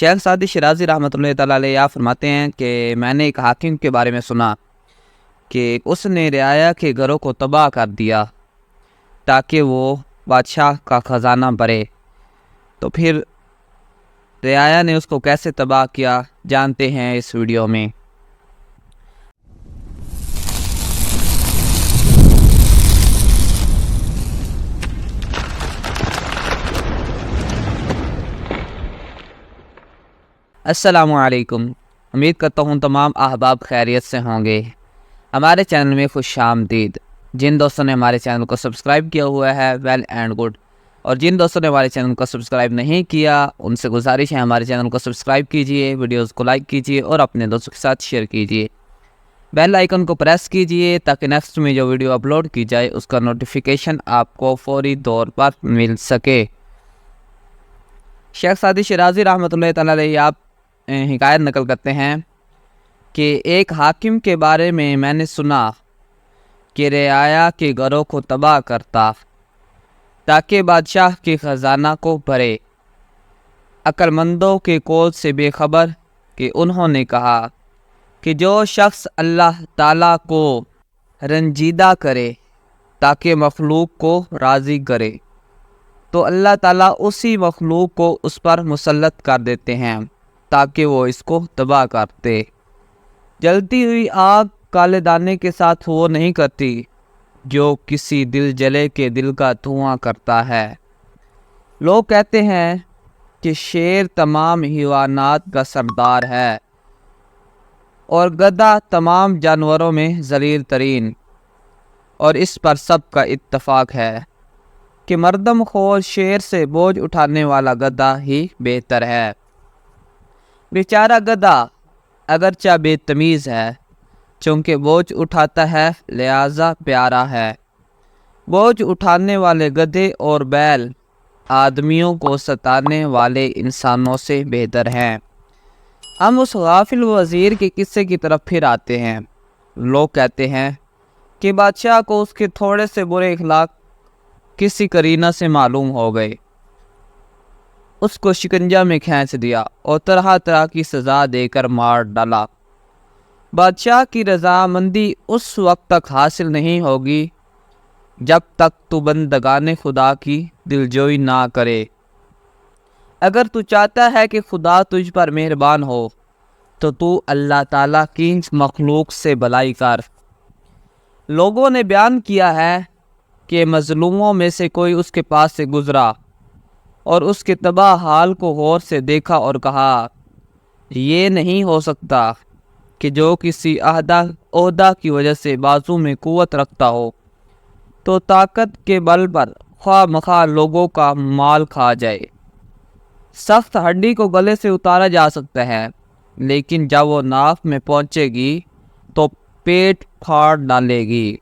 شیخ Saadi Shirazi رحمۃ اللہ تعالیٰ علیہ فرماتے ہیں کہ میں نے ایک حاکم کے بارے میں سنا کہ اس نے رعایا کے گھروں کو تباہ کر دیا تاکہ وہ بادشاہ کا خزانہ بھرے۔ تو پھر رعایا نے اس کو کیسے تباہ کیا جانتے ہیں اس ویڈیو میں۔ السلام علیکم، امید کرتا ہوں تمام احباب خیریت سے ہوں گے۔ ہمارے چینل میں خوش آمدید۔ جن دوستوں نے ہمارے چینل کو سبسکرائب کیا ہوا ہے ویل اینڈ گڈ، اور جن دوستوں نے ہمارے چینل کو سبسکرائب نہیں کیا ان سے گزارش ہے ہمارے چینل کو سبسکرائب کیجئے، ویڈیوز کو لائک کیجئے اور اپنے دوستوں کے ساتھ شیئر کیجئے۔ بیل آئیکن کو پریس کیجئے تاکہ نیکسٹ میں جو ویڈیو اپلوڈ کی جائے اس کا نوٹیفیکیشن آپ کو فوری طور پر مل سکے۔ شیخ سعدی شیرازی رحمۃ اللہ تعالیٰ علیہ آپ حکایت نقل کرتے ہیں کہ ایک حاکم کے بارے میں نے سنا کہ رعایا کے گھروں کو تباہ کرتا تاکہ بادشاہ کے خزانہ کو بھرے۔ عقل مندوں کے قول سے بے خبر کہ انہوں نے کہا کہ جو شخص اللہ تعالیٰ کو رنجیدہ کرے تاکہ مخلوق کو راضی کرے تو اللہ تعالیٰ اسی مخلوق کو اس پر مسلط کر دیتے ہیں تاکہ وہ اس کو تباہ کرتے۔ جلتی ہوئی آگ کالے دانے کے ساتھ وہ نہیں کرتی جو کسی دل جلے کے دل کا دھواں کرتا ہے۔ لوگ کہتے ہیں کہ شیر تمام حیوانات کا سردار ہے اور گدھا تمام جانوروں میں ذلیل ترین، اور اس پر سب کا اتفاق ہے کہ مردم خور شیر سے بوجھ اٹھانے والا گدھا ہی بہتر ہے۔ بیچارہ گدھا اگرچہ بے تمیز ہے، چونکہ بوجھ اٹھاتا ہے لہذا پیارا ہے۔ بوجھ اٹھانے والے گدھے اور بیل آدمیوں کو ستانے والے انسانوں سے بہتر ہیں۔ ہم اس غافل وزیر کے قصے کی طرف پھر آتے ہیں۔ لوگ کہتے ہیں کہ بادشاہ کو اس کے تھوڑے سے برے اخلاق کسی قرینہ سے معلوم ہو گئے، اس کو شکنجہ میں کھینچ دیا اور طرح طرح کی سزا دے کر مار ڈالا۔ بادشاہ کی رضامندی اس وقت تک حاصل نہیں ہوگی جب تک تو بندگان خدا کی دلجوئی نہ کرے۔ اگر تو چاہتا ہے کہ خدا تجھ پر مہربان ہو تو اللہ تعالیٰ کی مخلوق سے بھلائی کر۔ لوگوں نے بیان کیا ہے کہ مظلوموں میں سے کوئی اس کے پاس سے گزرا اور اس کے تباہ حال کو غور سے دیکھا اور کہا، یہ نہیں ہو سکتا کہ جو کسی عہدہ کی وجہ سے بازو میں قوت رکھتا ہو تو طاقت کے بل پر خواہ مخواہ لوگوں کا مال کھا جائے۔ سخت ہڈی کو گلے سے اتارا جا سکتا ہے، لیکن جب وہ ناف میں پہنچے گی تو پیٹ پھاڑ ڈالے گی۔